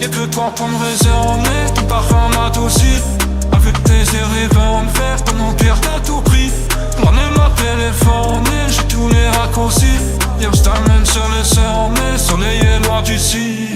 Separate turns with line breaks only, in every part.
Y'a que toi pour me réserver, ton parfum m'adoucit. Avec tes yeux rivants de fer, ton empire à tout prix. Prenez ma téléphone, j'ai tous les raccourcis. Yo, je t'amène sur les sommets, soleil est loin d'ici.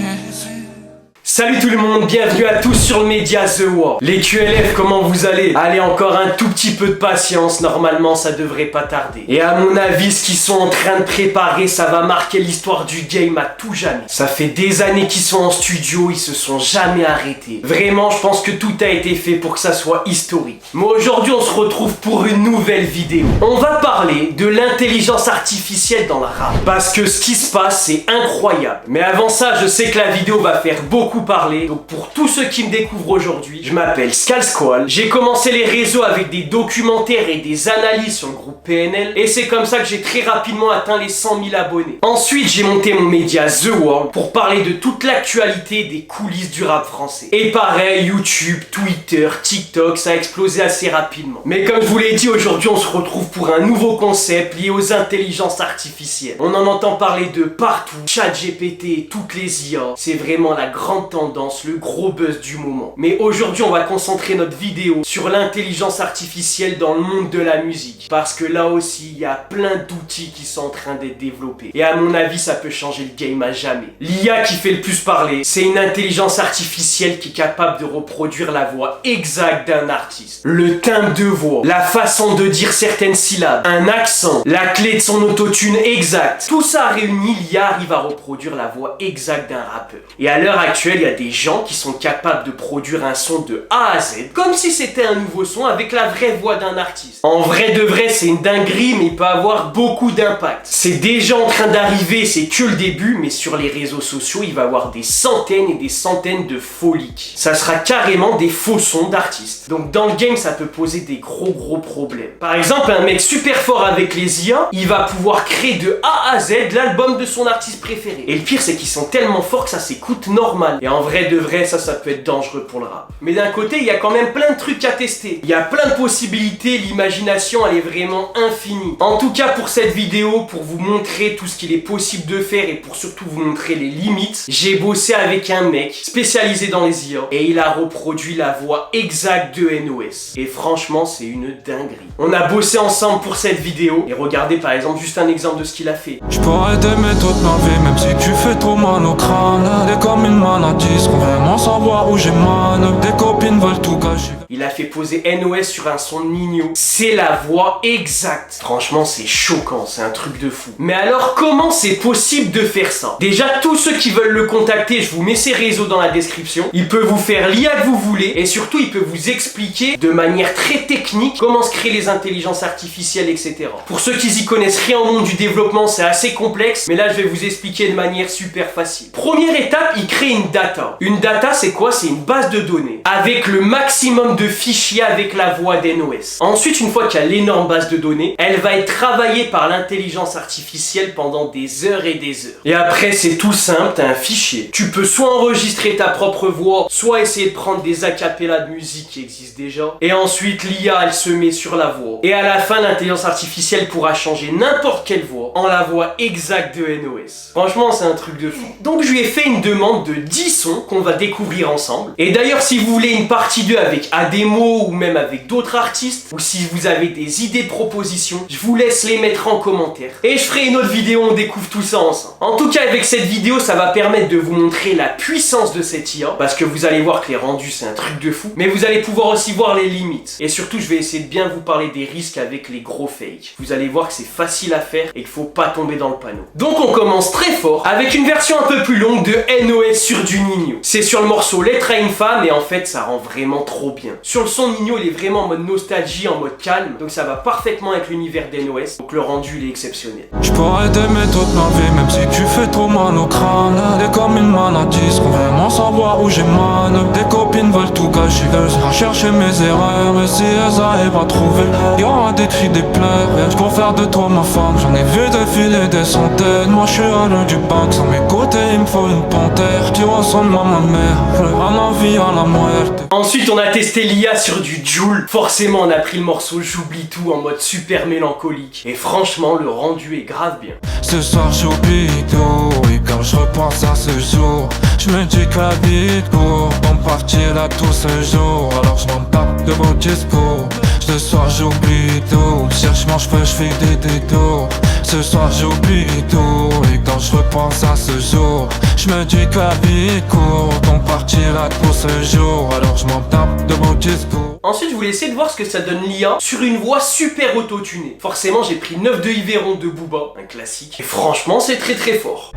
Salut tout le monde, bienvenue à tous sur le média The War. Les QLF, comment vous allez? Allez, encore un tout petit peu de patience, normalement ça devrait pas tarder. Et à mon avis, ce qu'ils sont en train de préparer, ça va marquer l'histoire du game à tout jamais. Ça fait des années qu'ils sont en studio, ils se sont jamais arrêtés. Vraiment, je pense que tout a été fait pour que ça soit historique. Mais aujourd'hui, on se retrouve pour une nouvelle vidéo. On va parler de l'intelligence artificielle dans le rap. Parce que ce qui se passe, c'est incroyable. Mais avant ça, je sais que la vidéo va faire beaucoup parler. Donc pour tous ceux qui me découvrent aujourd'hui, je m'appelle Scalsquall. J'ai commencé les réseaux avec des documentaires et des analyses sur le groupe PNL. Et c'est comme ça que j'ai très rapidement atteint les 100 000 abonnés. Ensuite, j'ai monté mon média The World pour parler de toute l'actualité des coulisses du rap français. Et pareil, YouTube, Twitter, TikTok, ça a explosé assez rapidement. Mais comme je vous l'ai dit, aujourd'hui on se retrouve pour un nouveau concept lié aux intelligences artificielles. On en entend parler de partout, ChatGPT, toutes les IA. C'est vraiment la grande tendance, le gros buzz du moment. Mais aujourd'hui, on va concentrer notre vidéo sur l'intelligence artificielle dans le monde de la musique. Parce que là aussi, il y a plein d'outils qui sont en train d'être développés. Et à mon avis, ça peut changer le game à jamais. L'IA qui fait le plus parler, c'est une intelligence artificielle qui est capable de reproduire la voix exacte d'un artiste. Le timbre de voix, la façon de dire certaines syllabes, un accent, la clé de son autotune exact. Tout ça réuni, l'IA arrive à reproduire la voix exacte d'un rappeur. Et à l'heure actuelle, il y a des gens qui sont capables de produire un son de A à Z, comme si c'était un nouveau son avec la vraie voix d'un artiste. En vrai de vrai, c'est une dinguerie, mais il peut avoir beaucoup d'impact. C'est déjà en train d'arriver, c'est que le début, mais sur les réseaux sociaux, il va y avoir des centaines et des centaines de faux leaks. Ça sera carrément des faux sons d'artistes. Donc dans le game, ça peut poser des gros problèmes. Par exemple, un mec super fort avec les IA, il va pouvoir créer de A à Z l'album de son artiste préféré. Et le pire, c'est qu'ils sont tellement forts que ça s'écoute normal. Et en vrai de vrai, ça peut être dangereux pour le rap. Mais d'un côté, il y a quand même plein de trucs à tester. Il y a plein de possibilités, l'imagination, elle est vraiment infinie. En tout cas, pour cette vidéo, pour vous montrer tout ce qu'il est possible de faire et pour surtout vous montrer les limites, j'ai bossé avec un mec spécialisé dans les IA et il a reproduit la voix exacte de NOS. Et franchement, c'est une dinguerie. On a bossé ensemble pour cette vidéo et regardez par exemple juste un exemple de ce qu'il a fait.
Je pourrais t'aimer toute ma vie, même si tu fais trop mal au crâne. T'es comme une maladie, sans vraiment savoir où j'ai mal. Tes copines veulent tout gâcher.
Il a fait poser NOS sur un son de Nino. C'est la voix exacte. Franchement, c'est choquant, c'est un truc de fou. Mais alors, comment c'est possible de faire ça? Déjà, tous ceux qui veulent le contacter, je vous mets ses réseaux dans la description. Il peut vous faire l'IA que vous voulez et surtout, il peut vous expliquer de manière très technique comment se créent les intelligences artificielles, etc. Pour ceux qui y connaissent rien au monde du développement, c'est assez complexe, mais là, je vais vous expliquer de manière super facile. Première étape, il crée une data. Une data, c'est quoi? C'est une base de données avec le maximum de fichiers avec la voix d'NOS. Ensuite, une fois qu'il y a l'énorme base de données, elle va être travaillée par l'intelligence artificielle pendant des heures et des heures. Et après, c'est tout simple, t'as un fichier. Tu peux soit enregistrer ta propre voix, soit essayer de prendre des acapellas de musique qui existent déjà. Et ensuite, l'IA, elle se met sur la voix. Et à la fin, l'intelligence artificielle pourra changer n'importe quelle voix en la voix exacte de NOS. Franchement, c'est un truc de fou. Donc, je lui ai fait une demande de 10 sons qu'on va découvrir ensemble. Et d'ailleurs, si vous voulez une partie 2 avec Ademo ou même avec d'autres artistes, ou si vous avez des idées de propositions, je vous laisse les mettre en commentaire. Et je ferai une autre vidéo, on découvre tout ça ensemble. En tout cas, avec cette vidéo, ça va permettre de vous montrer la puissance de cette IA, parce que vous allez voir que les rendus, c'est un truc de fou, mais vous allez pouvoir aussi voir les limites. Et surtout, je vais essayer de bien vous parler des risques avec les gros fakes. Vous allez voir que c'est facile à faire et qu'il faut pas tomber dans le panneau. Donc on commence très fort avec une version un peu plus longue de NOS sur du Nino. C'est sur le morceau Lettre à une femme et en fait ça rend vraiment trop bien. Sur le son, Nino il est vraiment en mode nostalgie, en mode calme, donc ça va parfaitement avec l'univers d'NOS, donc le rendu il est exceptionnel.
Je pourrais t'aimer toute ma vie, même si tu fais trop mal au crâne. T'es comme une maladie, sans vraiment savoir où j'ai mal. Tes copines veulent tout gâcher, elles chercher mes erreurs. Mais si elles arrivent à trouver, il y aura des cris, des pleurs. Rien que pour faire de toi ma femme, j'en ai vu défiler des centaines. Moi je suis à l'heure du bac, sans mes côtés il me faut une panthère. Tu ressembles à ma mère, à la vie, à la muerte.
Ensuite on a testé l'IA sur du Jul. Forcément on a pris le morceau J'oublie tout en mode super mélancolique. Et franchement le rendu est grave bien.
Ce soir j'oublie tout, oui quand je repense à ce jour. Je me dis que la vie est courte, on partir là tout ce jour. Alors je m'en tape de beau discours. Ce soir j'oublie tout, cherche mon cheveu, je fais des détours. Ce soir j'oublie tout, et quand je repense à ce jour, je me dis que la vie est courte, on partira là pour ce jour. Alors je m'en tape de beau discours.
Ensuite, je voulais essayer de voir ce que ça donne l'IA sur une voix super auto-tunée. Forcément, j'ai pris 9 de Yveron de Booba, un classique. Et franchement, c'est très très fort.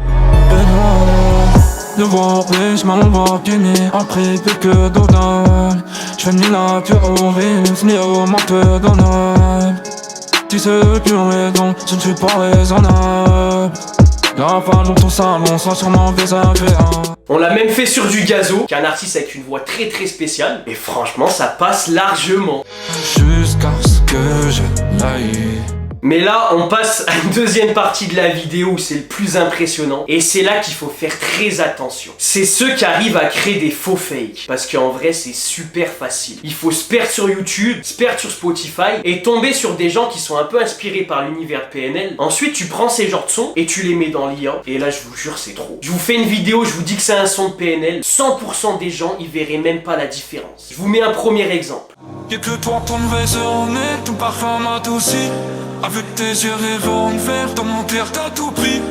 De voir je m'envoie gagner en privé que d'odal. Je fais ni la terroriste ni au manque d'honneur. Tu sais plus raison, je ne suis pas raisonnable. La fin dans ton salon sera sûrement désagréable.
On l'a même fait sur du Gazo, qui est un artiste avec une voix très très spéciale. Et franchement, ça passe largement.
Jusqu'à ce que je l'aille.
Mais là, on passe à une deuxième partie de la vidéo où c'est le plus impressionnant. Et c'est là qu'il faut faire très attention. C'est ceux qui arrivent à créer des faux fakes. Parce qu'en vrai, c'est super facile. Il faut se perdre sur YouTube, se perdre sur Spotify et tomber sur des gens qui sont un peu inspirés par l'univers de PNL. Ensuite, tu prends ces genres de sons et tu les mets dans l'IA. Et là, je vous jure, c'est trop. Je vous fais une vidéo, je vous dis que c'est un son de PNL. 100% des gens, ils verraient même pas la différence. Je vous mets un premier exemple.
Y'a que toi pour me raisonner, ton parfum m'adoucit. Avec tes yeux rêvant verts, dans mon cœur t'as tout pris.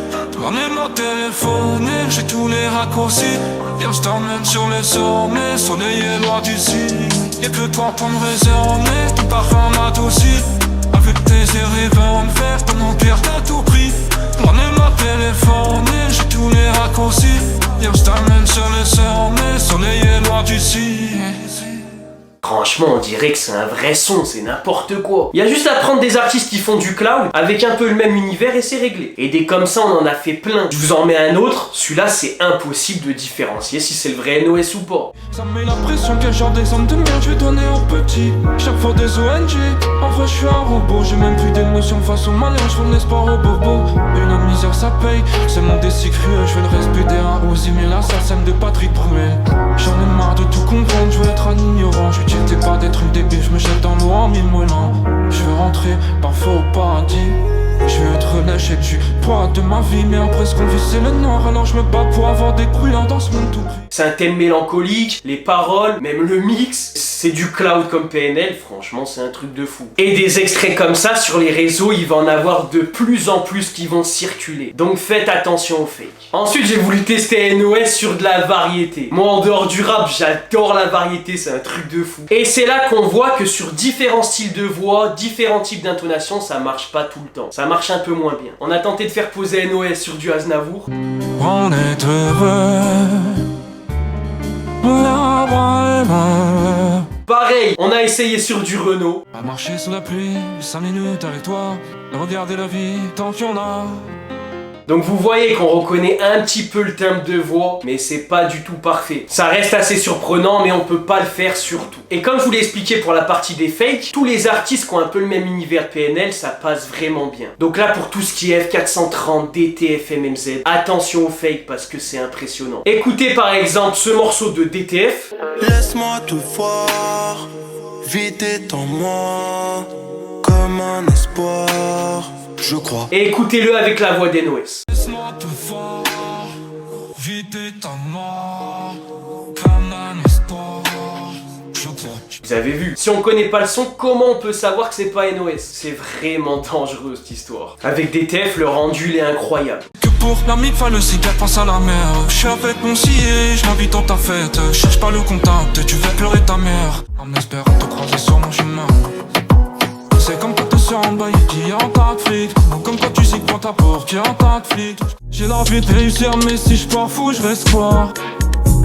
J'en ai mon téléphone, j'ai tous les raccourcis. Viens je t'emmène sur les sommets, soleil est loin d'ici. Y'a que toi pour me raisonner, ton parfum m'adoucit. Avec tes yeux rêvant verts, dans mon cœur t'as tout pris. J'en ai mon téléphone, j'ai tous les raccourcis. Viens je t'emmène sur les sommets, soleil est loin d'ici.
Franchement, on dirait que c'est un vrai son, c'est n'importe quoi. Il y a juste à prendre des artistes qui font du cloud avec un peu le même univers et c'est réglé. Et des comme ça, on en a fait plein. Je vous en mets un autre, celui-là c'est impossible de différencier si c'est le vrai NOS ou pas.
Ça me met la pression, quel genre d'exemple de merde je vais donner aux petits. Chaque fois des ONG, en vrai je suis un robot. J'ai même plus d'émotions face au malin, je fais l'espoir au bobo. Une autre misère ça paye, c'est mon décès cruel. Je vais le respecter un Ozzy, mais l'assassin de Patrick Bruel. J'en ai marre de tout comprendre, je veux être un ignorant. Je t'es pas d'être une débile, je me jette dans l'eau en mille moellons. Je veux rentrer parfois au paradis. Je veux être lâché du poids de ma vie. Mais après ce qu'on vit c'est le noir. Alors je me bats pour avoir des couleurs dans ce monde tout gris.
C'est un thème mélancolique, les paroles, même le mix. C'est du cloud comme PNL, franchement c'est un truc de fou. Et des extraits comme ça sur les réseaux, il va en avoir de plus en plus qui vont circuler. Donc faites attention aux fakes. Ensuite j'ai voulu tester NOS sur de la variété. Moi en dehors du rap, j'adore la variété, c'est un truc de fou. Et c'est là qu'on voit que sur différents styles de voix, différents types d'intonation, ça marche pas tout le temps. Ça marche un peu moins bien. On a tenté de faire poser NOS sur du Aznavour.
On est heureux.
Pareil, on a essayé sur du Renault.
À marcher sous la pluie, 5 minutes avec toi. Regarder la vie tant qu'il y en a.
Donc vous voyez qu'on reconnaît un petit peu le timbre de voix, mais c'est pas du tout parfait. Ça reste assez surprenant, mais on peut pas le faire sur tout. Et comme je vous l'ai expliqué pour la partie des fakes, tous les artistes qui ont un peu le même univers PNL, ça passe vraiment bien. Donc là, pour tout ce qui est F430, DTF, MMZ, attention aux fakes parce que c'est impressionnant. Écoutez par exemple ce morceau de DTF.
Laisse-moi te voir, vite est en moi, comme un espoir. Je crois.
Et écoutez-le avec la voix d'NOS.
Laisse-moi te voir, vite est en moi, comme un espoir. Je crois.
Vous avez vu. Si on connaît pas le son, comment on peut savoir que c'est pas NOS? C'est vraiment dangereux cette histoire. Avec DTF, le rendu il est incroyable.
Que pour l'ami, fa le cigare, pense à la mer. Je suis avec mon scié, je m'invite dans ta fête. Cherche pas le contact, tu vas pleurer ta mère. En espérant te croiser sur mon chemin. C'est comme quand t'es sur un bail, qui en tas de flics. Ou comme quand tu signes dans ta porte, qui en tas de flics. J'ai l'envie de réussir, mais si je pars fou, je reste quoi.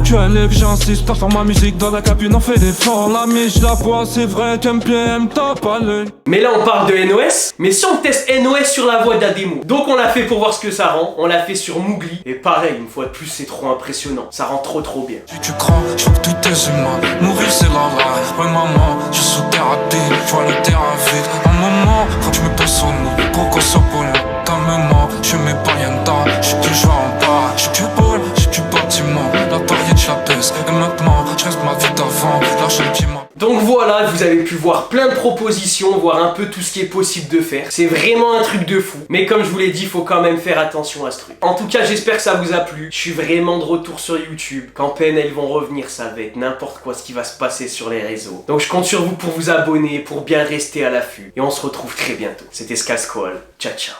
Tu es que j'insiste, t'as fait ma musique dans la cabine, on fait des forts. La miche, la voix, c'est vrai, tu aimes bien, t'as pas l'œil.
Mais là on parle de NOS, mais si on teste NOS sur la voix d'Ademo. Donc on l'a fait pour voir ce que ça rend, on l'a fait sur Mougli. Et pareil, une fois de plus, c'est trop impressionnant, ça rend trop bien.
Si tu crois, je veux que tout est humain. Mourir c'est la life, ouais maman, je suis sous thérapie, je vois le terrain vide. Un moment, quand tu me poses sur nous, pourquoi ça pour ta mémoire, je mets pas rien dedans, je suis toujours en bas. Je suis du bol, je suis du bâtiment, la pariette je la baisse. Et maintenant, je reste ma vie d'avant, lâche le piment.
Donc voilà, vous avez avez pu voir plein de propositions, voir un peu tout ce qui est possible de faire. C'est vraiment un truc de fou. Mais comme je vous l'ai dit, il faut quand même faire attention à ce truc. En tout cas, j'espère que ça vous a plu. Je suis vraiment de retour sur YouTube. Quand PNL vont revenir, ça va être n'importe quoi ce qui va se passer sur les réseaux. Donc je compte sur vous pour vous abonner, pour bien rester à l'affût. Et on se retrouve très bientôt. C'était Skasquall. Ciao, ciao.